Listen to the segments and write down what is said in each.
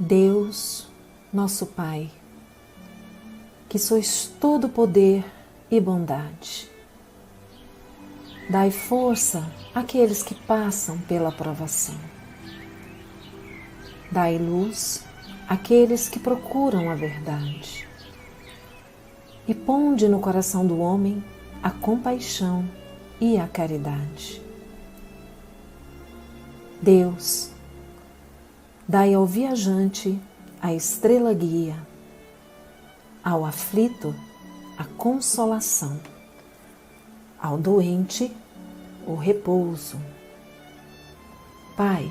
Deus, nosso Pai, que sois todo poder e bondade, dai força àqueles que passam pela provação. Dai luz àqueles que procuram a verdade. E ponde no coração do homem a compaixão e a caridade. Deus, dai ao viajante a estrela guia, ao aflito a consolação, ao doente o repouso. Pai,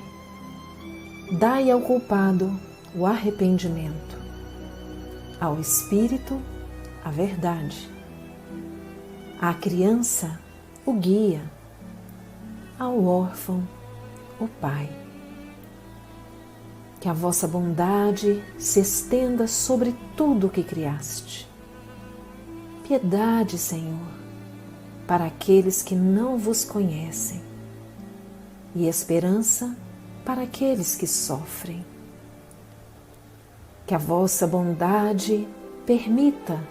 dai ao culpado o arrependimento, ao espírito a verdade, à criança o guia, ao órfão o Pai. Que a vossa bondade se estenda sobre tudo o que criaste. Piedade, Senhor, para aqueles que não vos conhecem, e esperança para aqueles que sofrem. Que a vossa bondade permita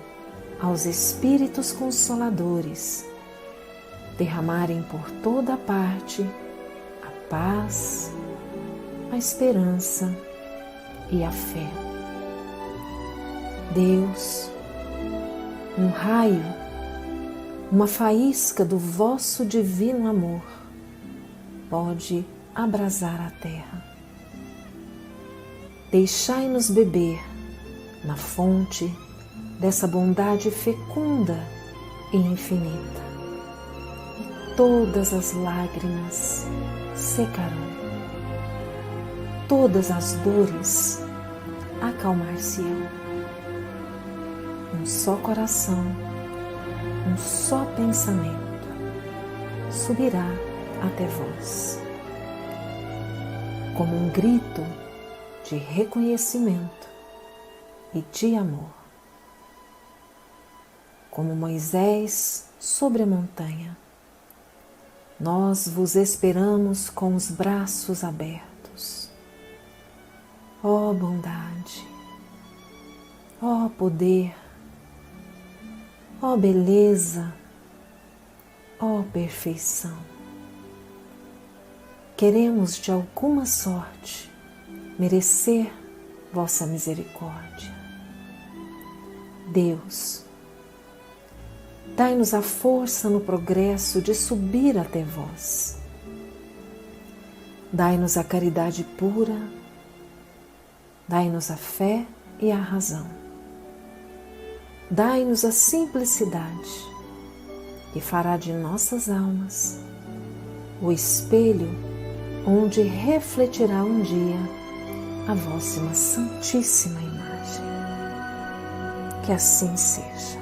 aos Espíritos Consoladores derramarem por toda parte a paz, a esperança e a fé. Deus, um raio, uma faísca do vosso divino amor pode abrasar a terra. Deixai-nos beber na fonte dessa bondade fecunda e infinita, e todas as lágrimas secarão, todas as dores acalmar-se-ão. Um só coração, um só pensamento subirá até vós, como um grito de reconhecimento e de amor. Como Moisés sobre a montanha, nós vos esperamos com os braços abertos. Ó bondade, ó poder, ó beleza, ó perfeição. Queremos de alguma sorte merecer vossa misericórdia. Deus, dai-nos a força no progresso de subir até vós. Dai-nos a caridade pura, dai-nos a fé e a razão. Dai-nos a simplicidade, que fará de nossas almas o espelho onde refletirá um dia a vossa santíssima imagem. Que assim seja.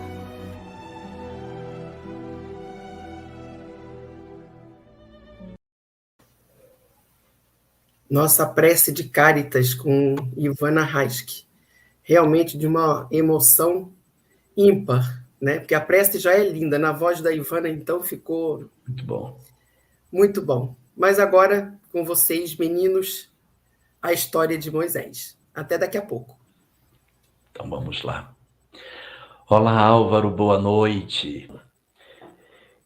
Nossa prece de Cáritas com Ivana Raschke, realmente de uma emoção ímpar, né? Porque a prece já é linda, na voz da Ivana, então ficou muito bom. Muito bom. Mas agora, com vocês, meninos, a história de Moisés. Até daqui a pouco. Então vamos lá. Olá, Álvaro, boa noite.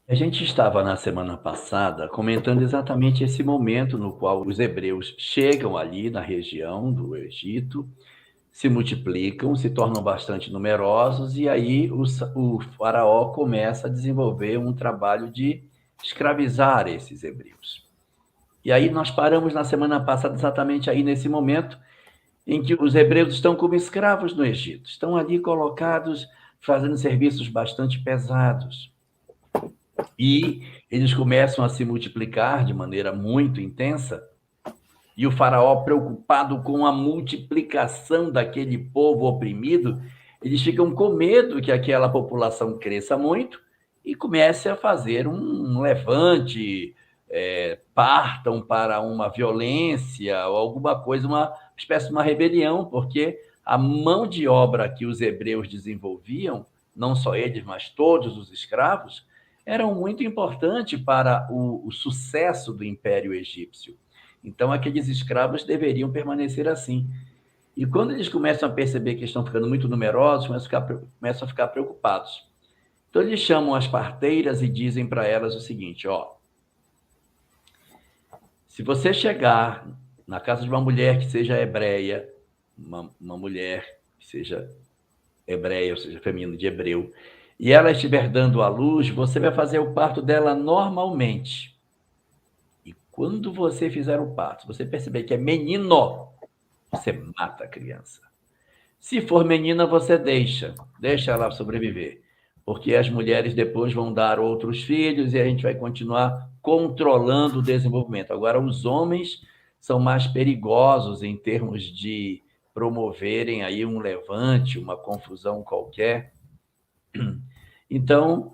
A gente estava na semana passada comentando exatamente esse momento no qual os hebreus chegam ali na região do Egito, se multiplicam, se tornam bastante numerosos e aí o faraó começa a desenvolver um trabalho de escravizar esses hebreus. E aí nós paramos na semana passada exatamente aí nesse momento em que os hebreus estão como escravos no Egito, estão ali colocados fazendo serviços bastante pesados. E eles começam a se multiplicar de maneira muito intensa, e o faraó, preocupado com a multiplicação daquele povo oprimido, eles ficam com medo que aquela população cresça muito e comece a fazer um levante, partam para uma violência ou alguma coisa, uma espécie de uma rebelião, porque a mão de obra que os hebreus desenvolviam, não só eles, mas todos os escravos, eram muito importante para o sucesso do Império Egípcio. Então, aqueles escravos deveriam permanecer assim. E quando eles começam a perceber que estão ficando muito numerosos, começam a ficar preocupados. Então, eles chamam as parteiras e dizem para elas o seguinte, ó, se você chegar na casa de uma mulher que seja hebreia, uma mulher que seja hebreia, ou seja, feminino de hebreu, e ela estiver dando à luz, você vai fazer o parto dela normalmente. E quando você fizer o parto, você perceber que é menino, você mata a criança. Se for menina, você deixa ela sobreviver, porque as mulheres depois vão dar outros filhos e a gente vai continuar controlando o desenvolvimento. Agora, os homens são mais perigosos em termos de promoverem aí um levante, uma confusão qualquer. Então,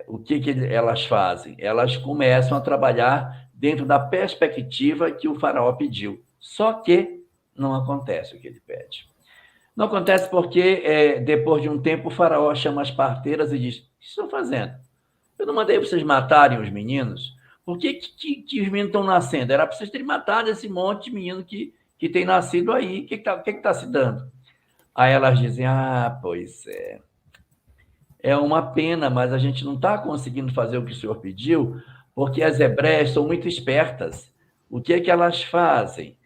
o que elas fazem? Elas começam a trabalhar dentro da perspectiva que o faraó pediu. Só que não acontece o que ele pede. Não acontece porque, depois de um tempo, o faraó chama as parteiras e diz, o que estão fazendo? Eu não mandei vocês matarem os meninos? Por que os meninos estão nascendo? Era para vocês terem matado esse monte de menino que tem nascido aí. O que está se dando? Aí elas dizem, pois é. É uma pena, mas a gente não está conseguindo fazer o que o senhor pediu, porque as hebreias são muito espertas. O que é que elas fazem?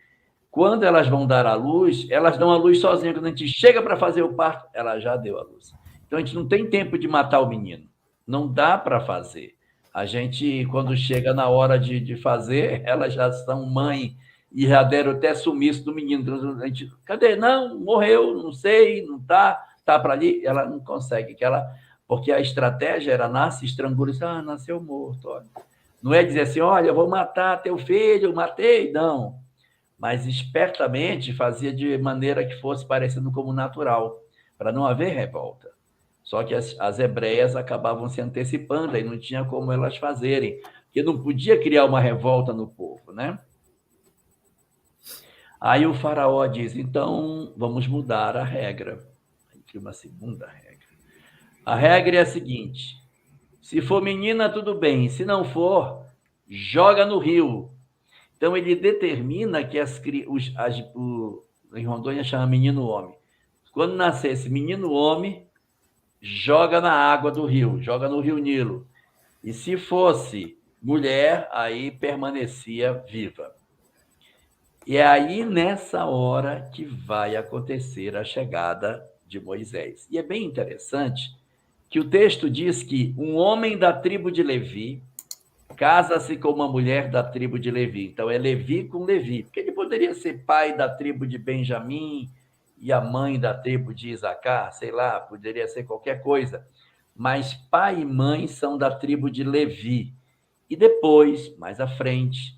Quando elas vão dar à luz, elas dão à luz sozinhas. Quando a gente chega para fazer o parto, ela já deu à luz. Então, a gente não tem tempo de matar o menino. Não dá para fazer. A gente, quando chega na hora de fazer, elas já são mãe e já deram até sumiço do menino. Então, a gente, cadê? Não, morreu, não sei, não está para ali. Ela não consegue, porque a estratégia era nasce, estrangula, nasceu morto. Olha. Não é dizer assim, olha, eu vou matar teu filho, matei. Não. Mas espertamente fazia de maneira que fosse parecendo como natural, para não haver revolta. Só que as hebreias acabavam se antecipando, e não tinha como elas fazerem, porque não podia criar uma revolta no povo, né? Aí o faraó diz, então vamos mudar a regra. Aí cria uma segunda regra. A regra é a seguinte, se for menina, tudo bem, se não for, joga no rio. Então, ele determina que em Rondônia chama menino-homem. Quando nascer esse menino-homem, joga na água do rio, joga no rio Nilo. E se fosse mulher, aí permanecia viva. E é aí, nessa hora, que vai acontecer a chegada de Moisés. E é bem interessante que o texto diz que um homem da tribo de Levi casa-se com uma mulher da tribo de Levi. Então, é Levi com Levi. Porque ele poderia ser pai da tribo de Benjamim e a mãe da tribo de Isacar, sei lá, poderia ser qualquer coisa. Mas pai e mãe são da tribo de Levi. E depois, mais à frente,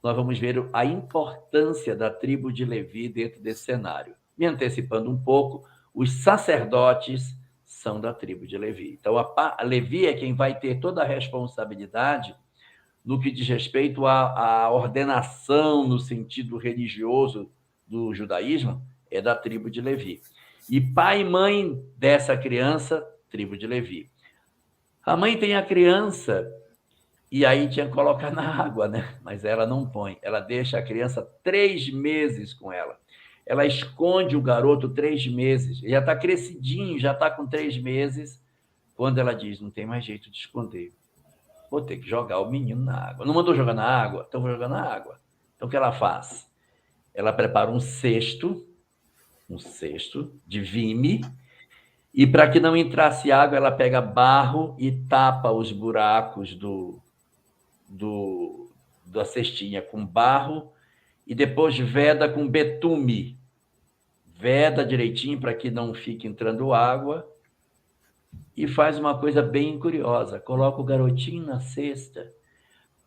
nós vamos ver a importância da tribo de Levi dentro desse cenário. Me antecipando um pouco, os sacerdotes são da tribo de Levi. Então, a Levi é quem vai ter toda a responsabilidade no que diz respeito à ordenação no sentido religioso do judaísmo, é da tribo de Levi. E pai e mãe dessa criança, tribo de Levi. A mãe tem a criança e aí tinha que colocar na água, né? Mas ela não põe. Ela deixa a criança 3 meses com ela. Ela esconde o garoto 3 meses. Ele já está crescidinho, já está com 3 meses, quando ela diz, não tem mais jeito de esconder. Vou ter que jogar o menino na água. Não mandou jogar na água? Então vou jogar na água. Então o que ela faz? Ela prepara um cesto de vime, e para que não entrasse água, ela pega barro e tapa os buracos da cestinha com barro, e depois veda com betume. Veda direitinho para que não fique entrando água, e faz uma coisa bem curiosa, coloca o garotinho na cesta,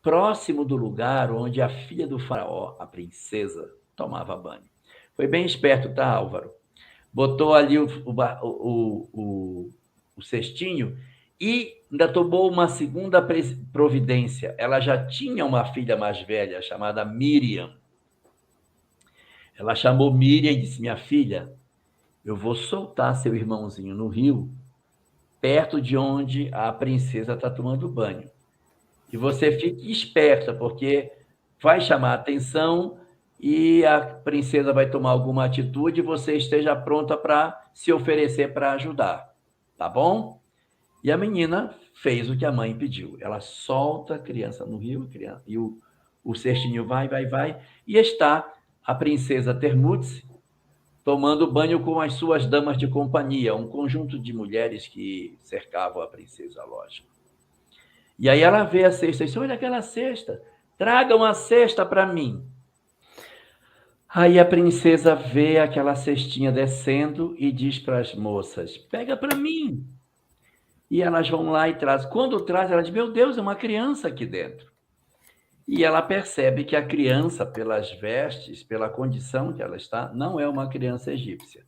próximo do lugar onde a filha do faraó, a princesa, tomava banho. Foi bem esperto, tá, Álvaro? Botou ali o cestinho e ainda tomou uma segunda providência. Ela já tinha uma filha mais velha, chamada Miriam. Ela chamou Miriam e disse, minha filha, eu vou soltar seu irmãozinho no rio, perto de onde a princesa está tomando banho. E você fique esperta, porque vai chamar a atenção e a princesa vai tomar alguma atitude, você esteja pronta para se oferecer para ajudar, tá bom? E a menina fez o que a mãe pediu. Ela solta a criança no rio, e o cestinho vai, e está a princesa Termutse tomando banho com as suas damas de companhia, um conjunto de mulheres que cercavam a princesa, lógico. E aí ela vê a cesta e diz: olha aquela cesta, traga uma cesta para mim. Aí a princesa vê aquela cestinha descendo e diz para as moças: pega para mim. E elas vão lá e trazem. Quando traz, ela diz: meu Deus, é uma criança aqui dentro. E ela percebe que a criança, pelas vestes, pela condição que ela está, não é uma criança egípcia.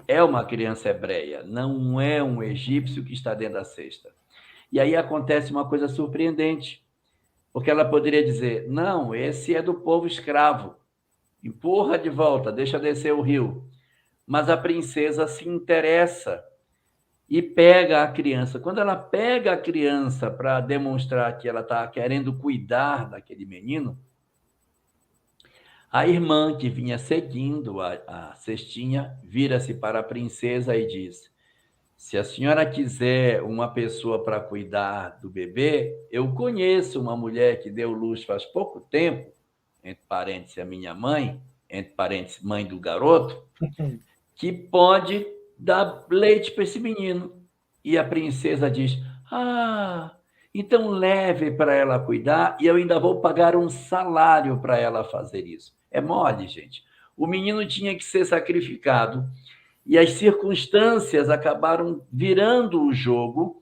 É uma criança hebreia, não é um egípcio que está dentro da cesta. E aí acontece uma coisa surpreendente, porque ela poderia dizer: não, esse é do povo escravo, empurra de volta, deixa descer o rio. Mas a princesa se interessa e pega a criança. Quando ela pega a criança para demonstrar que ela está querendo cuidar daquele menino, a irmã que vinha seguindo a cestinha vira-se para a princesa e diz: se a senhora quiser uma pessoa para cuidar do bebê, eu conheço uma mulher que deu luz faz pouco tempo, entre parênteses, a minha mãe, entre parênteses, mãe do garoto, que pode dar leite para esse menino. E a princesa diz: ah, então leve para ela cuidar e eu ainda vou pagar um salário para ela fazer isso. É mole, gente. O menino tinha que ser sacrificado e as circunstâncias acabaram virando o jogo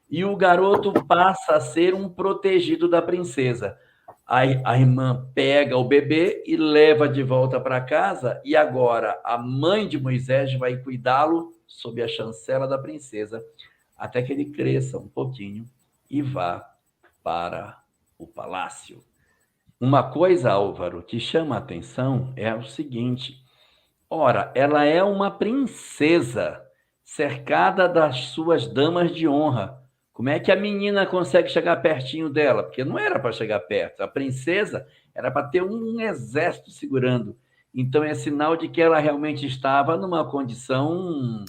e o garoto passa a ser um protegido da princesa. A irmã pega o bebê e leva de volta para casa, e agora a mãe de Moisés vai cuidá-lo sob a chancela da princesa, até que ele cresça um pouquinho e vá para o palácio. Uma coisa, Álvaro, que chama a atenção é o seguinte: ora, ela é uma princesa cercada das suas damas de honra. Como é que a menina consegue chegar pertinho dela? Porque não era para chegar perto. A princesa era para ter um exército segurando. Então é sinal de que ela realmente estava numa condição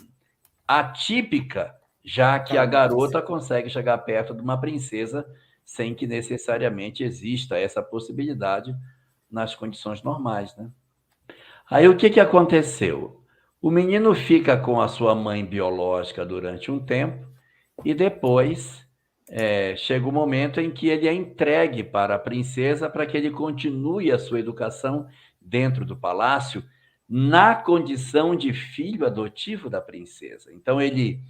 atípica, já que a garota consegue chegar perto de uma princesa sem que necessariamente exista essa possibilidade nas condições normais, né? Aí o que aconteceu? O menino fica com a sua mãe biológica durante um tempo e depois chega o momento em que ele é entregue para a princesa para que ele continue a sua educação dentro do palácio na condição de filho adotivo da princesa. Então ele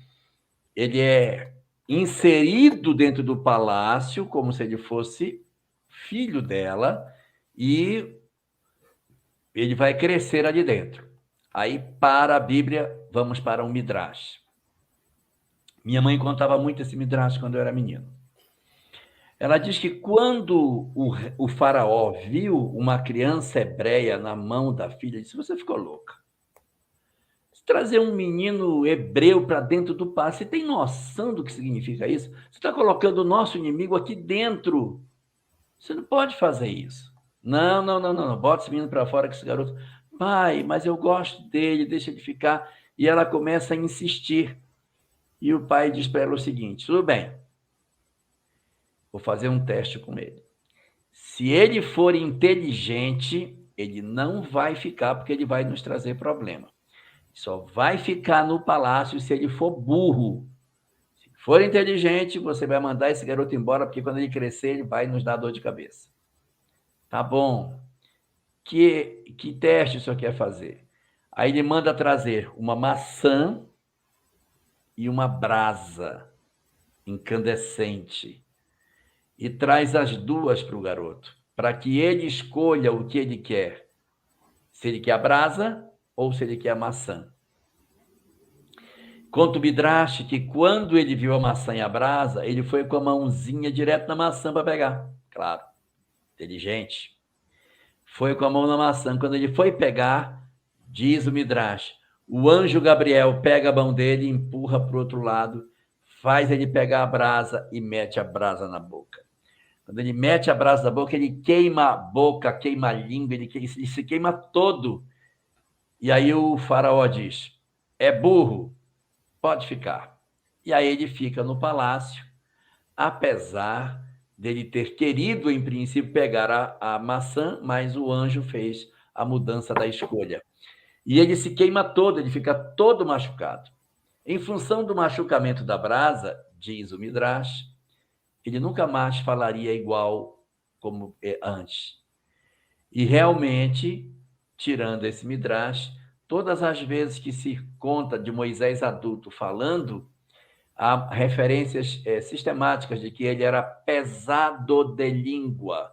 é inserido dentro do palácio como se ele fosse filho dela e ele vai crescer ali dentro. Aí, para a Bíblia, vamos para um Midrash. Minha mãe contava muito esse Midrash quando eu era menino. Ela diz que quando o faraó viu uma criança hebreia na mão da filha, disse: você ficou louca. Trazer um menino hebreu para dentro do palácio, você tem noção do que significa isso? Você está colocando o nosso inimigo aqui dentro. Você não pode fazer isso. Não. Bota esse menino para fora, que esse garoto... Pai, mas eu gosto dele, deixa ele ficar. E ela começa a insistir. E o pai diz para ela o seguinte: tudo bem, vou fazer um teste com ele. Se ele for inteligente, ele não vai ficar, porque ele vai nos trazer problema. Só vai ficar no palácio se ele for burro. Se for inteligente, você vai mandar esse garoto embora, porque quando ele crescer, ele vai nos dar dor de cabeça. Tá bom. Que teste o senhor quer fazer? Aí ele manda trazer uma maçã e uma brasa incandescente e traz as duas para o garoto, para que ele escolha o que ele quer. Se ele quer a brasa ou se ele quer a maçã. Conta o Midrash que quando ele viu a maçã e a brasa, ele foi com a mãozinha direto na maçã para pegar. Claro, inteligente. Foi com a mão na maçã. Quando ele foi pegar, diz o Midrash, o anjo Gabriel pega a mão dele, empurra para o outro lado, faz ele pegar a brasa e mete a brasa na boca. Quando Quando ele mete a brasa da boca, ele queima a boca, queima a língua, ele se queima todo. E aí o faraó diz, é burro, pode ficar. E aí ele fica no palácio, apesar dele ter querido, em princípio, pegar a maçã, mas o anjo fez a mudança da escolha. E ele se queima todo, ele fica todo machucado. Em função do machucamento da brasa, diz o Midrash, ele nunca mais falaria igual como antes. E realmente, tirando esse Midrash, todas as vezes que se conta de Moisés adulto falando, há referências sistemáticas de que ele era pesado de língua,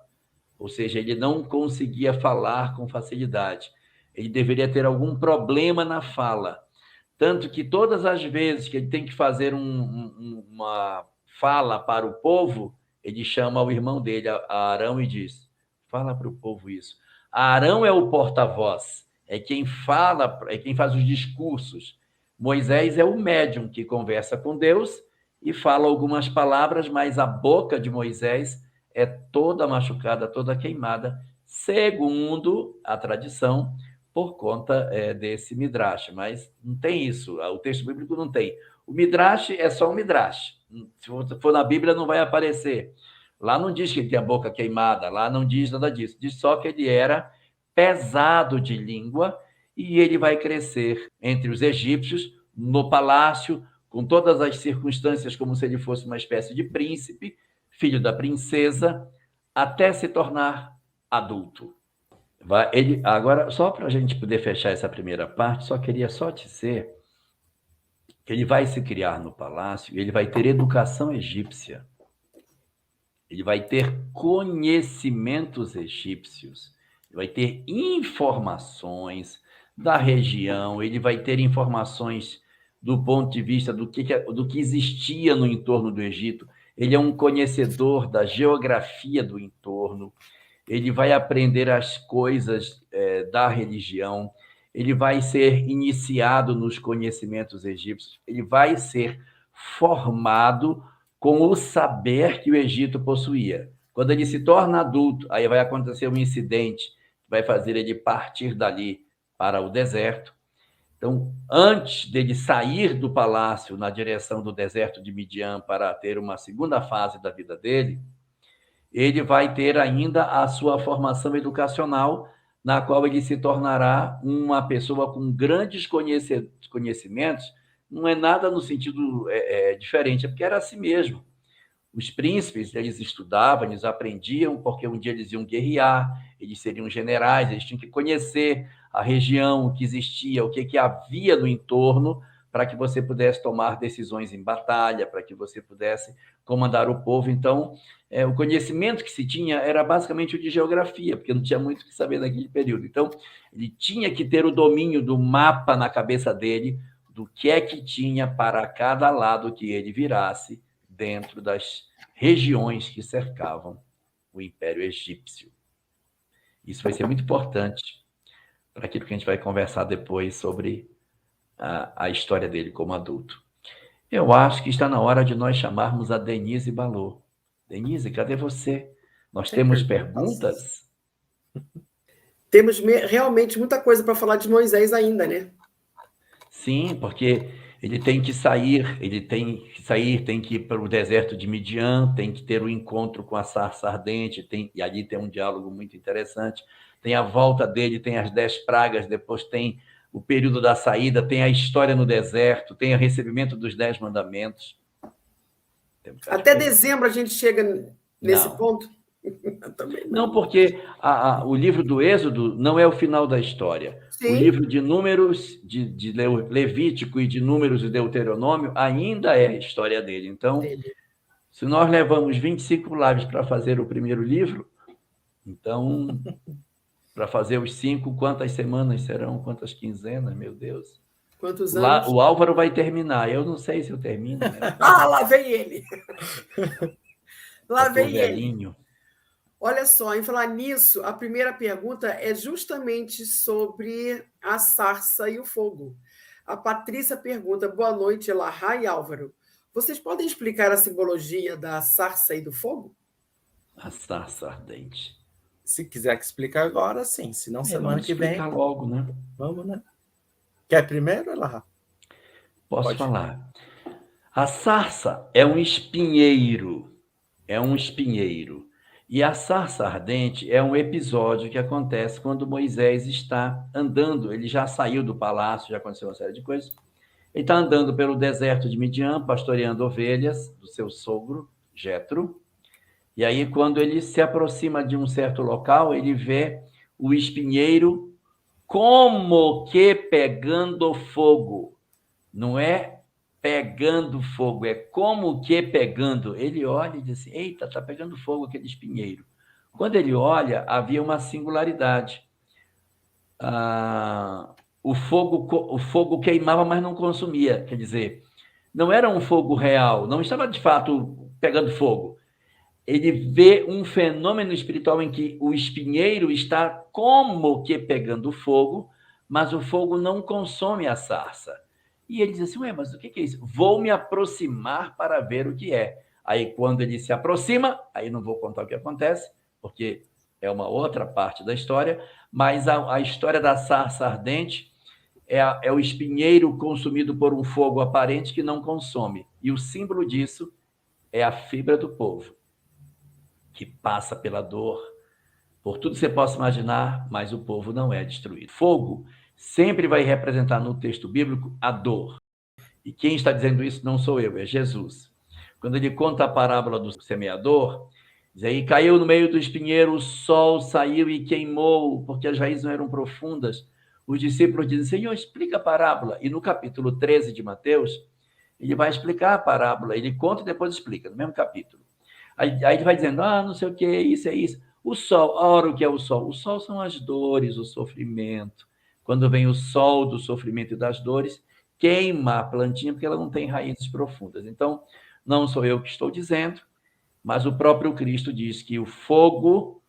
ou seja, ele não conseguia falar com facilidade. Ele deveria ter algum problema na fala. Tanto que todas as vezes que ele tem que fazer uma fala para o povo, ele chama o irmão dele, Arão, e diz, fala para o povo isso. Arão é o porta-voz, é quem fala, é quem faz os discursos. Moisés é o médium que conversa com Deus e fala algumas palavras, mas a boca de Moisés é toda machucada, toda queimada, segundo a tradição, por conta desse Midrash, mas não tem isso, o texto bíblico não tem. O Midrash é só um Midrash, se for na Bíblia não vai aparecer. Lá não diz que ele tem a boca queimada, lá não diz nada disso, diz só que ele era pesado de língua e ele vai crescer entre os egípcios, no palácio, com todas as circunstâncias, como se ele fosse uma espécie de príncipe, filho da princesa, até se tornar adulto. Agora, só para a gente poder fechar essa primeira parte, só queria só dizer que ele vai se criar no palácio, ele vai ter educação egípcia, ele vai ter conhecimentos egípcios, ele vai ter informações da região, ele vai ter informações do ponto de vista do que existia no entorno do Egito, ele é um conhecedor da geografia do entorno, ele vai aprender as coisas da religião, ele vai ser iniciado nos conhecimentos egípcios, ele vai ser formado com o saber que o Egito possuía. Quando ele se torna adulto, aí vai acontecer um incidente que vai fazer ele partir dali para o deserto. Então, antes dele sair do palácio na direção do deserto de Midian para ter uma segunda fase da vida dele, ele vai ter ainda a sua formação educacional, na qual ele se tornará uma pessoa com grandes conhecimentos. Não é nada no sentido diferente, é porque era assim mesmo. Os príncipes, eles estudavam, eles aprendiam, porque um dia eles iam guerrear, eles seriam generais, eles tinham que conhecer a região, o que existia, o que havia no entorno, para que você pudesse tomar decisões em batalha, para que você pudesse comandar o povo. Então, o conhecimento que se tinha era basicamente o de geografia, porque não tinha muito o que saber naquele período. Então, ele tinha que ter o domínio do mapa na cabeça dele, do que é que tinha para cada lado que ele virasse dentro das regiões que cercavam o Império Egípcio. Isso vai ser muito importante para aquilo que a gente vai conversar depois sobre a história dele como adulto. Eu acho que está na hora de nós chamarmos a Denise Balô. Denise, cadê você? Nós temos perguntas? Temos realmente muita coisa para falar de Moisés ainda, né? Sim, porque ele tem que sair, tem que ir para o deserto de Midian, tem que ter o encontro com a sarça ardente, e ali tem um diálogo muito interessante. Tem a volta dele, tem as 10 pragas, depois tem o período da saída, tem a história no deserto, tem o recebimento dos 10 mandamentos. Até dezembro a gente chega nesse ponto? Também não, porque o livro do Êxodo não é o final da história. Sim. O livro de Números, de Levítico e de Números e Deuteronômio ainda é a história dele. Então, se nós levamos 25 lives para fazer o primeiro livro, então, para fazer os 5, quantas semanas serão? Quantas quinzenas? Meu Deus. Quantos anos? O Álvaro vai terminar. Eu não sei se eu termino. Né? Lá vem ele! Lá vem velhinho. Ele! Olha só, em falar nisso, a primeira pergunta é justamente sobre a sarça e o fogo. A Patrícia pergunta, boa noite, Elahá e Álvaro. Vocês podem explicar a simbologia da sarça e do fogo? a sarça ardente? Se quiser que explique agora, sim. Senão, semana Vamos que vem. explicar logo, né? Vamos, né? Quer primeiro, Elahá? Posso Pode. falar. A sarça é um espinheiro. É um espinheiro. E a sarça ardente é um episódio que acontece quando Moisés está andando. Ele já saiu do palácio, já aconteceu uma série de coisas. Ele está andando pelo deserto de Midian, pastoreando ovelhas do seu sogro, Jetro. E aí, quando ele se aproxima de um certo local, ele vê o espinheiro como que pegando fogo. Não é pegando fogo, é como que pegando. Ele olha e diz assim, eita, está pegando fogo aquele espinheiro. Quando ele olha, havia uma singularidade. O fogo queimava, mas não consumia. Quer dizer, não era um fogo real, não estava de fato pegando fogo. Ele vê um fenômeno espiritual em que o espinheiro está como que pegando fogo, mas o fogo não consome a sarça. E ele diz assim, ué, mas o que é isso? Vou me aproximar para ver o que é. Aí, quando ele se aproxima, aí não vou contar o que acontece, porque é uma outra parte da história, mas a história da sarça ardente é o espinheiro consumido por um fogo aparente que não consome. E o símbolo disso é a fibra do povo, que passa pela dor, por tudo que você possa imaginar, mas o povo não é destruído. Fogo sempre vai representar no texto bíblico a dor. E quem está dizendo isso não sou eu, é Jesus. Quando ele conta a parábola do semeador, diz aí, caiu no meio do espinheiro, o sol saiu e queimou, porque as raízes não eram profundas. Os discípulos dizem, Senhor, explica a parábola. E no capítulo 13 de Mateus, ele vai explicar a parábola. Ele conta e depois explica, no mesmo capítulo. Aí ele vai dizendo, não sei o que, isso é isso. O sol, ora, o que é o sol? O sol são as dores, o sofrimento. Quando vem o sol do sofrimento e das dores, queima a plantinha porque ela não tem raízes profundas. Então, não sou eu que estou dizendo, mas o próprio Cristo diz que o fogo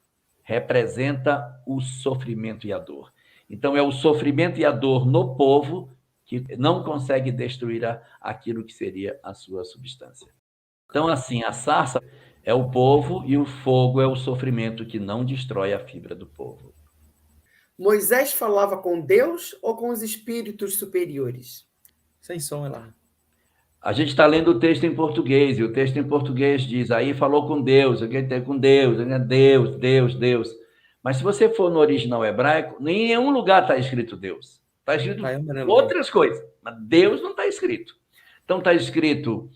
representa o sofrimento e a dor. Então, é o sofrimento e a dor no povo que não consegue destruir aquilo que seria a sua substância. Então, assim, a sarça é o povo e o fogo é o sofrimento que não destrói a fibra do povo. Moisés falava com Deus ou com os espíritos superiores? Sem som, Elahá. A gente está lendo o texto em português, e o texto em português diz, aí falou com Deus, com Deus, Deus, Deus, Deus. Mas se você for no original hebraico, em nenhum lugar está escrito Deus. Está escrito outras coisas, mas Deus não está escrito. Então está escrito,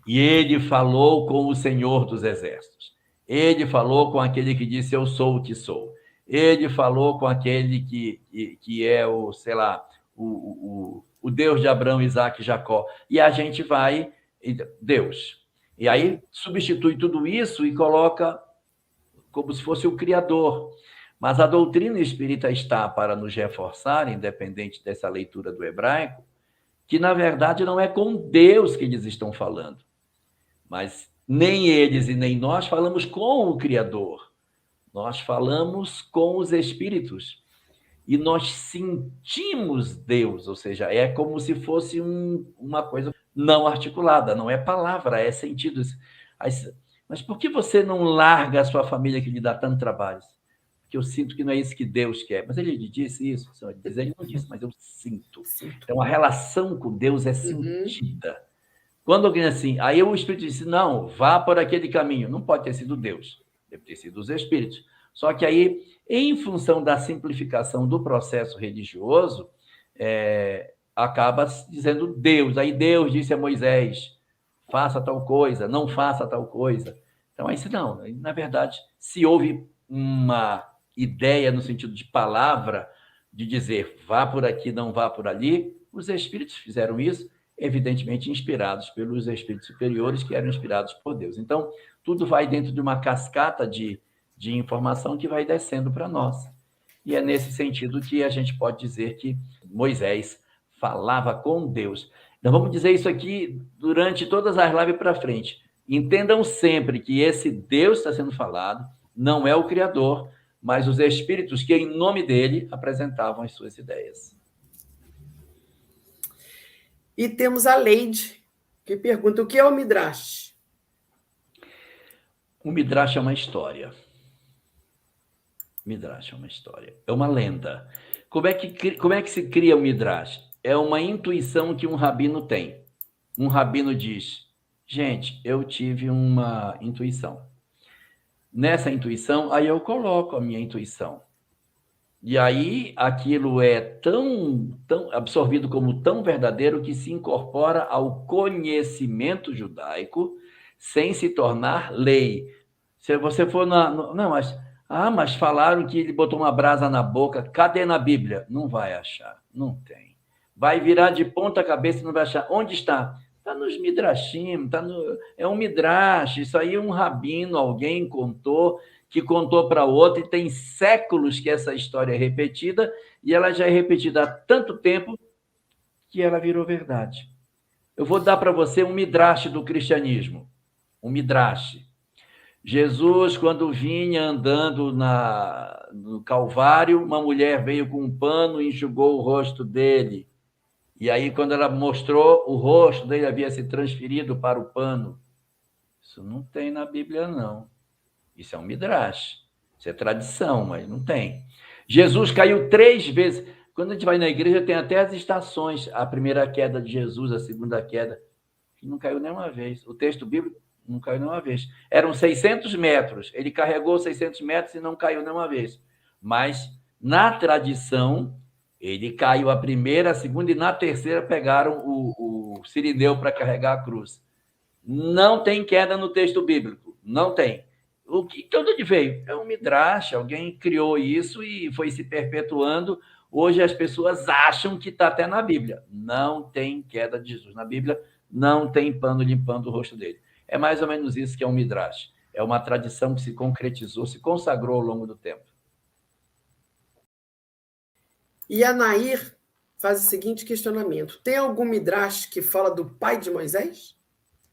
e ele falou com o Senhor dos Exércitos. Ele falou com aquele que disse, eu sou o que sou. Ele falou com aquele que é o, sei lá, o Deus de Abraão, Isaac e Jacó. E a gente vai, Deus. E aí substitui tudo isso e coloca como se fosse o Criador. Mas a doutrina espírita está para nos reforçar, independente dessa leitura do hebraico, que na verdade não é com Deus que eles estão falando. Mas nem eles e nem nós falamos com o Criador. Nós falamos com os espíritos. E nós sentimos Deus, ou seja, é como se fosse uma coisa não articulada, não é palavra, é sentido. Mas por que você não larga a sua família que lhe dá tanto trabalho? Porque eu sinto que não é isso que Deus quer. Mas ele disse isso, ele não disse, mas eu sinto. Então a relação com Deus é sentida. Quando alguém assim, aí o Espírito disse, não, vá por aquele caminho. Não pode ter sido Deus, deve ter sido os Espíritos. Só que aí, em função da simplificação do processo religioso, acaba dizendo Deus. Aí Deus disse a Moisés, faça tal coisa, não faça tal coisa. Então, aí não, na verdade, se houve uma ideia no sentido de palavra, de dizer vá por aqui, não vá por ali, os Espíritos fizeram isso, evidentemente inspirados pelos espíritos superiores, que eram inspirados por Deus. Então, tudo vai dentro de uma cascata de informação que vai descendo para nós. E é nesse sentido que a gente pode dizer que Moisés falava com Deus. Nós vamos dizer isso aqui durante todas as lives para frente. Entendam sempre que esse Deus está sendo falado não é o Criador, mas os espíritos que, em nome dele, apresentavam as suas ideias. E temos a Leide, que pergunta, o que é o Midrash? O Midrash é uma história. Midrash é uma história. É uma lenda. Como é que se cria o Midrash? É uma intuição que um rabino tem. Um rabino diz: gente, eu tive uma intuição. Nessa intuição, aí eu coloco a minha intuição. E aí aquilo é tão absorvido como tão verdadeiro que se incorpora ao conhecimento judaico sem se tornar lei. Se você for não, mas falaram que ele botou uma brasa na boca. Cadê na Bíblia? Não vai achar, não tem. Vai virar de ponta cabeça e não vai achar. Onde está? Está nos Midrashim, é um Midrash. Isso aí um rabino, alguém contou, que contou para outro, e tem séculos que essa história é repetida, e ela já é repetida há tanto tempo que ela virou verdade. Eu vou dar para você um Midrash do cristianismo. Um Midrash. Jesus, quando vinha andando no Calvário, uma mulher veio com um pano e enxugou o rosto dele. E aí, quando ela mostrou, o rosto dele havia se transferido para o pano. Isso não tem na Bíblia, não. Isso é um Midrash. Isso é tradição, mas não tem. Jesus caiu 3 vezes. Quando a gente vai na igreja, tem até as estações. A primeira queda de Jesus, a segunda queda. Ele não caiu nenhuma vez. O texto bíblico não caiu nenhuma vez. Eram 600 metros. Ele carregou 600 metros e não caiu nenhuma vez. Mas, na tradição, ele caiu a primeira, a segunda e na terceira pegaram o sirineu para carregar a cruz. Não tem queda no texto bíblico. Não tem. O que todo de veio? É um Midrash. Alguém criou isso e foi se perpetuando. Hoje as pessoas acham que está até na Bíblia. Não tem queda de Jesus. Na Bíblia não tem pano limpando o rosto dele. É mais ou menos isso que é um Midrash. É uma tradição que se concretizou, se consagrou ao longo do tempo. E a Nair faz o seguinte questionamento: tem algum Midrash que fala do pai de Moisés?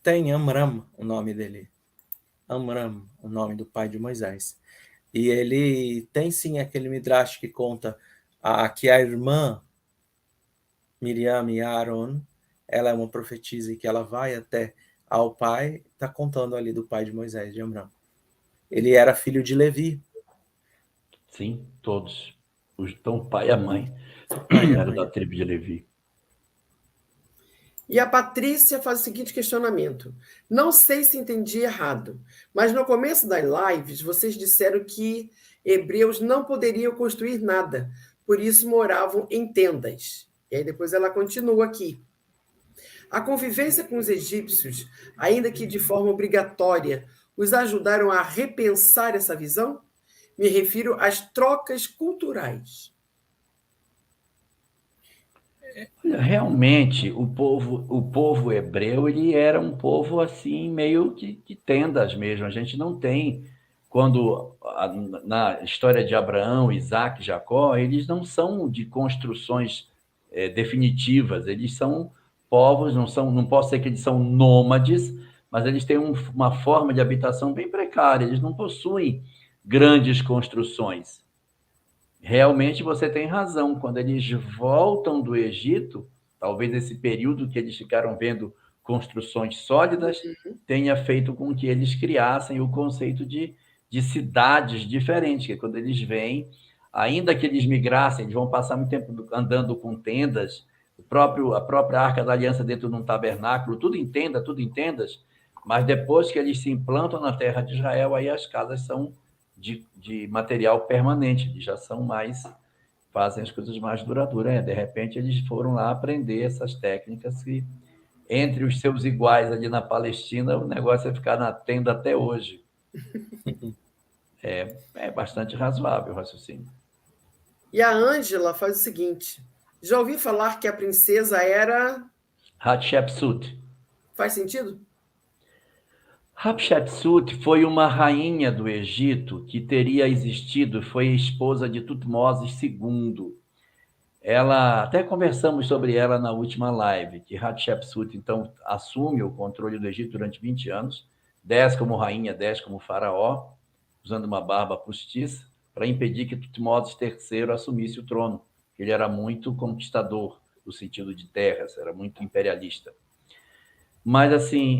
Tem Amram, o nome dele. Amram, o nome do pai de Moisés. E ele tem sim aquele Midrash que conta que a irmã Miriam e Aaron, ela é uma profetisa e que ela vai até ao pai, está contando ali do pai de Moisés, de Amram. Ele era filho de Levi. Sim, todos. Então, o pai e a mãe eram da tribo de Levi. E a Patrícia faz o seguinte questionamento: não sei se entendi errado, mas no começo das lives vocês disseram que hebreus não poderiam construir nada, por isso moravam em tendas. E aí depois ela continua aqui. A convivência com os egípcios, ainda que de forma obrigatória, os ajudaram a repensar essa visão? Me refiro às trocas culturais. Realmente, o povo hebreu, ele era um povo assim, meio que de tendas mesmo. A gente não tem, na história de Abraão, Isaac, Jacó, eles não são de construções definitivas, eles são povos, não posso dizer que eles são nômades, mas eles têm uma forma de habitação bem precária, eles não possuem grandes construções. Realmente você tem razão, quando eles voltam do Egito, talvez esse período que eles ficaram vendo construções sólidas tenha feito com que eles criassem o conceito de cidades diferentes, que quando eles vêm, ainda que eles migrassem, eles vão passar muito tempo andando com tendas, a própria Arca da Aliança dentro de um tabernáculo, tudo em tendas, mas depois que eles se implantam na terra de Israel, aí as casas são de material permanente, eles já são fazem as coisas mais duradouras. De repente, eles foram lá aprender essas técnicas que, entre os seus iguais ali na Palestina, o negócio é ficar na tenda até hoje. É bastante razoável o raciocínio. E a Ângela faz o seguinte: já ouvi falar que a princesa era... Hatshepsut. Faz sentido? Hatshepsut foi uma rainha do Egito que teria existido, foi esposa de Tutmoses II. Ela, até conversamos sobre ela na última live, que Hatshepsut, então, assume o controle do Egito durante 20 anos, 10 como rainha, 10 como faraó, usando uma barba postiça, para impedir que Tutmoses III assumisse o trono. Ele era muito conquistador, no sentido de terras, era muito imperialista. Mas, assim,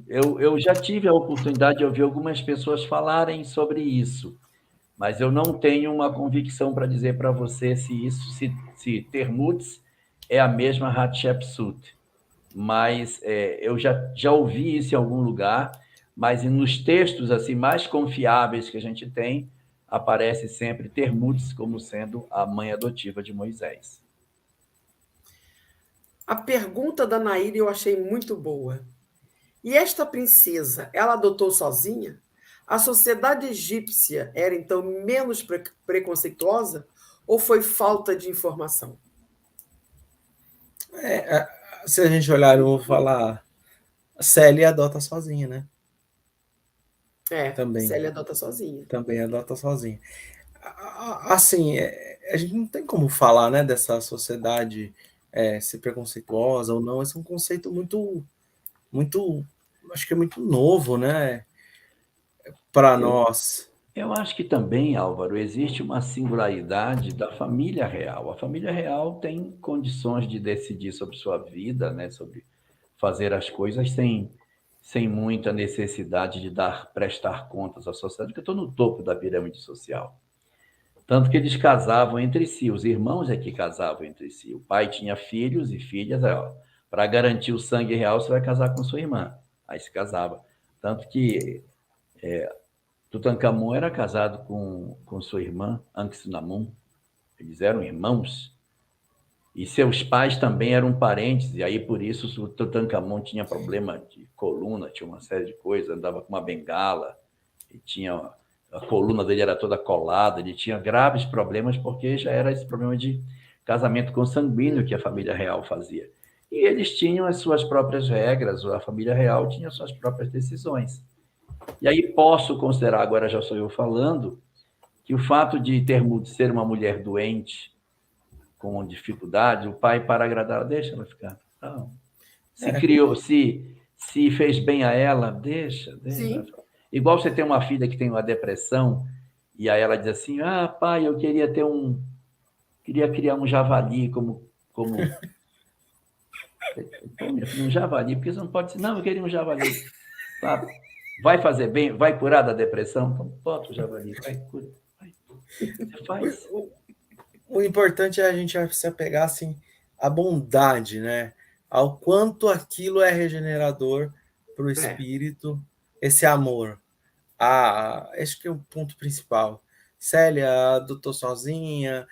eu já tive a oportunidade de ouvir algumas pessoas falarem sobre isso, mas eu não tenho uma convicção para dizer para você se Termutz é a mesma Hatshepsut. Mas eu já ouvi isso em algum lugar, mas nos textos assim mais confiáveis que a gente tem, aparece sempre Termutz como sendo a mãe adotiva de Moisés. A pergunta da Naíra eu achei muito boa. E esta princesa, ela adotou sozinha? A sociedade egípcia era então menos preconceituosa ou foi falta de informação? Se a gente olhar, eu vou falar, Célia adota sozinha, né? Também, Célia adota sozinha. também adota sozinha. Assim, a gente não tem como falar, né, dessa sociedade ser preconceituosa ou não. Esse é um conceito muito, acho que é muito novo, né, para nós. Eu acho que também, Álvaro, existe uma singularidade da família real. A família real tem condições de decidir sobre sua vida, né, sobre fazer as coisas sem muita necessidade de prestar contas à sociedade, porque eu estou no topo da pirâmide social. Tanto que eles casavam entre si, os irmãos é que casavam entre si. O pai tinha filhos e filhas, para garantir o sangue real, você vai casar com sua irmã. Aí se casava. Tanto que Tutankhamun era casado com sua irmã, Ankh-Namun. Eles eram irmãos. E seus pais também eram parentes, e aí por isso o Tutankhamun tinha problema de coluna, tinha uma série de coisas, andava com uma bengala, e tinha a coluna dele era toda colada, ele tinha graves problemas porque já era esse problema de casamento consanguíneo que a família real fazia. E eles tinham as suas próprias regras, a família real tinha as suas próprias decisões. E aí posso considerar, agora já sou eu falando, que o fato de Termutz ser uma mulher doente, com dificuldade, o pai, para agradar, deixa ela ficar. Não. Se criou, se fez bem a ela, deixa. Sim. Igual você tem uma filha que tem uma depressão, e aí ela diz assim, pai, eu queria criar um javali como um javali, porque você não pode dizer, não, eu queria um javali. Vai fazer bem, vai curar da depressão? Então, bota o javali, vai, cura. Você faz. O importante é a gente se apegar assim, à bondade, né? Ao quanto aquilo é regenerador para o espírito, esse amor. Acho que é o ponto principal. Célia adotou sozinha,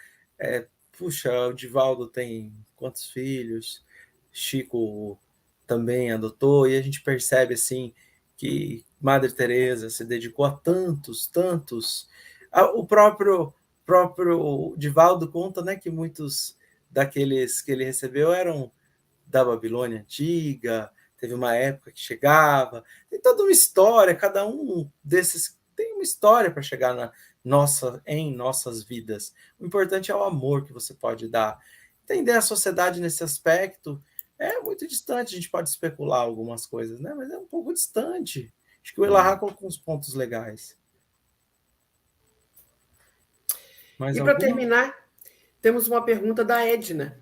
puxa, o Divaldo tem quantos filhos? Chico também adotou, e a gente percebe assim que Madre Teresa se dedicou a tantos. O próprio Divaldo conta, né, que muitos daqueles que ele recebeu eram da Babilônia antiga, teve uma época que chegava, tem toda uma história, cada um desses tem uma história para chegar em nossas vidas. O importante é o amor que você pode dar. Entender a sociedade nesse aspecto é muito distante, a gente pode especular algumas coisas, né? Mas é um pouco distante. Acho que o Elahá colocou uns pontos legais. E para terminar, temos uma pergunta da Edna.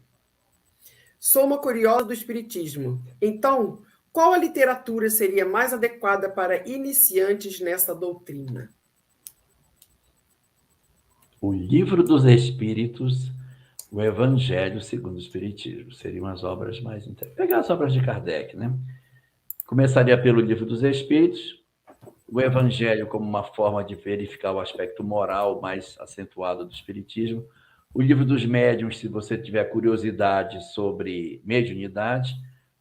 Sou uma curiosa do espiritismo. Então, qual a literatura seria mais adequada para iniciantes nessa doutrina? O Livro dos Espíritos, o Evangelho segundo o Espiritismo. Seriam as obras mais interessantes. Pegar as obras de Kardec, né? Começaria pelo Livro dos Espíritos, o Evangelho como uma forma de verificar o aspecto moral mais acentuado do Espiritismo, o Livro dos Médiuns, se você tiver curiosidade sobre mediunidade,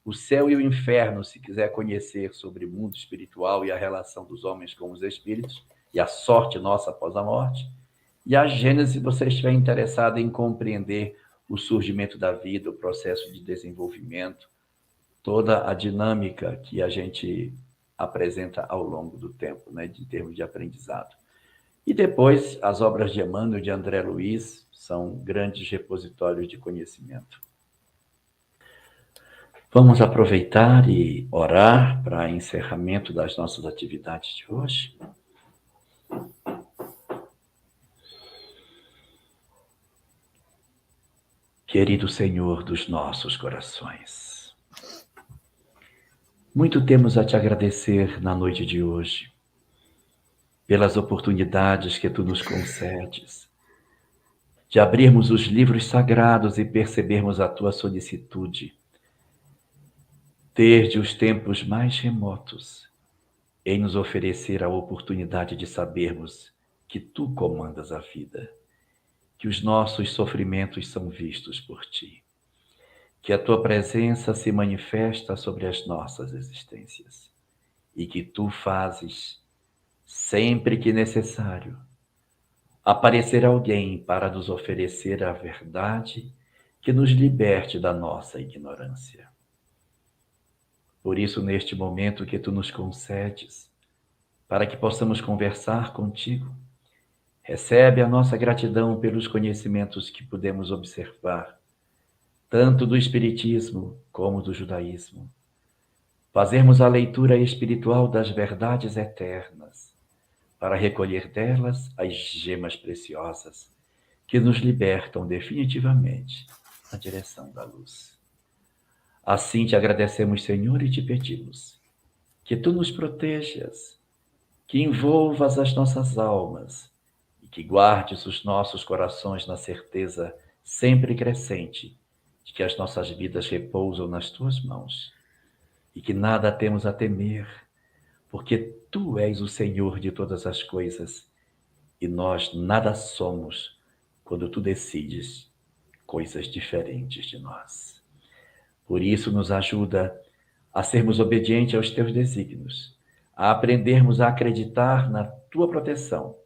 o Céu e o Inferno, se quiser conhecer sobre o mundo espiritual e a relação dos homens com os espíritos, e a sorte nossa após a morte, e a Gênese, se você estiver interessado em compreender o surgimento da vida, o processo de desenvolvimento, toda a dinâmica que a gente apresenta ao longo do tempo, né, em termos de aprendizado. E depois, as obras de Emmanuel e de André Luiz são grandes repositórios de conhecimento. Vamos aproveitar e orar para encerramento das nossas atividades de hoje. Querido Senhor dos nossos corações, Muito temos a te agradecer na noite de hoje, pelas oportunidades que tu nos concedes, de abrirmos os livros sagrados e percebermos a tua solicitude, desde os tempos mais remotos, em nos oferecer a oportunidade de sabermos que tu comandas a vida, que os nossos sofrimentos são vistos por ti, que a tua presença se manifesta sobre as nossas existências e que tu fazes, sempre que necessário, aparecer alguém para nos oferecer a verdade que nos liberte da nossa ignorância. Por isso, neste momento que tu nos concedes, para que possamos conversar contigo, recebe a nossa gratidão pelos conhecimentos que pudemos observar, tanto do Espiritismo como do Judaísmo. Fazermos a leitura espiritual das verdades eternas, para recolher delas as gemas preciosas que nos libertam definitivamente na direção da luz. Assim te agradecemos, Senhor, e te pedimos que tu nos protejas, que envolvas as nossas almas e que guardes os nossos corações na certeza sempre crescente de que as nossas vidas repousam nas tuas mãos e que nada temos a temer, porque tu és o Senhor de todas as coisas e nós nada somos quando tu decides coisas diferentes de nós. Por isso, nos ajuda a sermos obedientes aos teus desígnios, a aprendermos a acreditar na tua proteção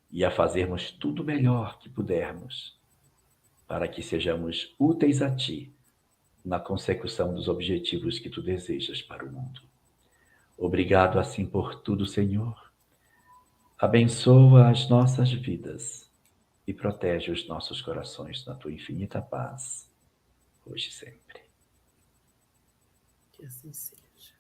e a fazermos tudo melhor que pudermos, para que sejamos úteis a ti na consecução dos objetivos que tu desejas para o mundo. Obrigado assim por tudo, Senhor. Abençoa as nossas vidas e protege os nossos corações na tua infinita paz, hoje e sempre. Que assim seja.